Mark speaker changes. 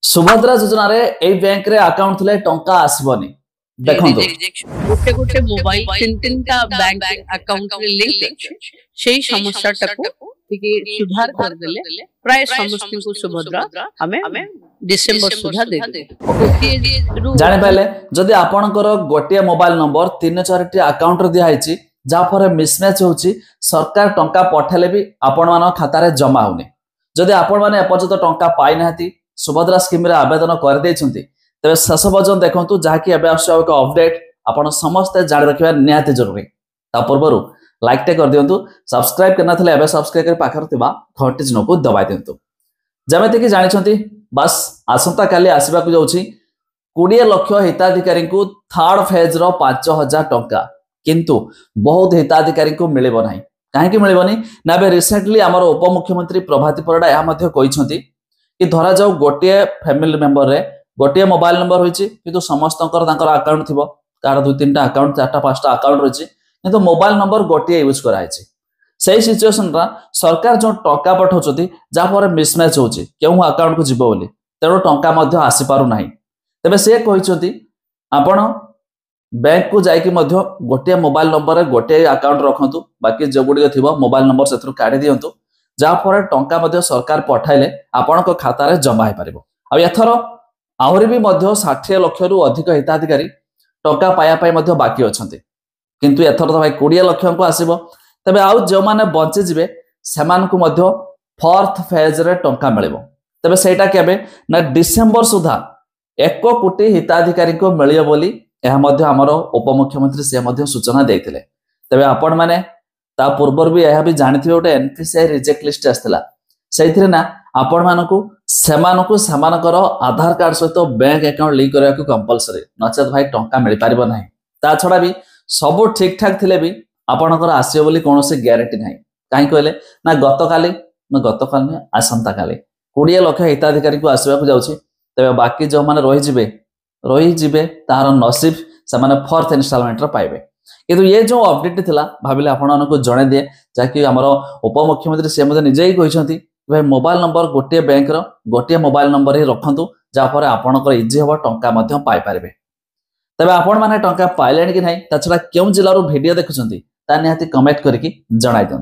Speaker 1: सुभद्रा योजना रे एई बैंक रे अकाउंट थिले टंका आसीबनी देखंतु
Speaker 2: गोटे गोटे मोबाइल तीन तीन टा बैंक अकाउंट रे लिंक अछि सेही समस्याटाको टिके सुधार कर देले प्राय समस्त को सुभद्रा हमें डिसेंबर सुधा दे
Speaker 1: जानि पाले जदि आपनकर गोटे मोबाइल नंबर 3-4 अकाउंट रे दिया हिची जा पर मिसमैच होची सरकार टंका पठेले भी आपण मान खाता रे जमा होने जदि आपण माने एपर्यंत टंका पाई नाहती सुभद्रा स्कीम रे आवेदन कर देछंती तबे शेष पर्यंत देखंतु जाकी एबे आसो एक अपडेट आपण समस्त जानि रखिबा निहाती जरूरी ता पूर्वरु लाइक टे कर दियंतु सब्सक्राइब करना थले एबे सब्सक्राइब कर पाखर थिबा घंटी चिन्ह को दबाइ दियंतु जेमेति कि जानिछंती बस आसंता काली आसीबा को जाउछि 20 लाख हिताधिकारी को थर्ड फेज रो 5000 टंका किंतु बहुत हिताधिकारी को मिलिबो नाही काहे कि मिलिबोनी ना बे रिसेंटली हमर उपमुख्यमंत्री प्रभाती परिडा या मध्ये कहिसंती कि धरा जाऊ गोटे फैमिली मेंबर रे गोटे मोबाइल नंबर होइछि किंतु समस्तंकर तांकर अकाउंट थिबो कार 2-3 टा अकाउंट 4-5 टा अकाउंट रहिछि किंतु मोबाइल नंबर गोटे यूज कराइछि सही सिचुएशन रा सरकार जो टंका पठौछथि जा पर मिसमैच होछि केउ अकाउंट को जिवो बोली तेरो टंका मध्ये आसी पारु नाही तबे से कहिसथि आपण बैंक को जाई कि मध्ये गोटे मोबाइल नंबर रे गोटे अकाउंट रखंतु बाकी जो गुडी थिबो मोबाइल नंबर सेथरु काढी दियंतु जा पर टंका मध्ये सरकार पठाइले आपण को खाता रे जमा हे परिबो आ एथरो आहुरी भी मध्ये 60 लाख रु अधिक हिताधिकारी टंका पाया पाई मध्ये बाकी अछंती किंतु एथरो तो भाई 20 लाख को आसीबो तबे आउ जो माने बंची जिवे समान को मध्ये फोर्थ फेज रे टंका मिलिबो तबे सेटा केबे ना डिसेंबर सुधा 1 कोटी हिताधिकारी को मिलियो बोली एहा मध्ये हमर उपमुख्यमंत्री से मध्ये सूचना देथिले तबे आपण माने ता पूर्वर भी यह भी जानिथिबे ओटे एनपीसीआई रिजेक्ट लिस्ट आस्तला सेथिरे ना आपण मानको सेमानको समानकर आधार कार्ड सहित बैंक अकाउंट लिंक करया को कंपलसरी नचेत भाई टंका मिल पारिबो नाही ता छडा भी सब ठीक ठाक थिले भी आपनकर आसीयो बोली कोनोसे ग्यारंटी नाही काहे कहले ना गतकाल में आसंता काले 20 लाख हिताधिकारी को आसीबा को जाउछि तबे बाकी जो माने रही जिबे तार नसीब से माने फोर्थ इंस्टॉलमेंट रो पाइबे किंतु ये जो अपडेट थिला भाबिले आपण को जणे दिए जाकि हमर उपमुख्यमंत्री से मध्ये निजे ही कहिसंती भाई मोबाइल नंबर गोटे बैंक रो गोटे मोबाइल नंबर ही रखंतु जा पर आपनकर इजी हो टंका मध्ये पाई पारबे तबे आपण माने टंका पाइलेन कि नाही ता छडा केउ जिल्ला रो वीडियो देखुचंती ता निहाती कमेंट करके जणाइ दंतु।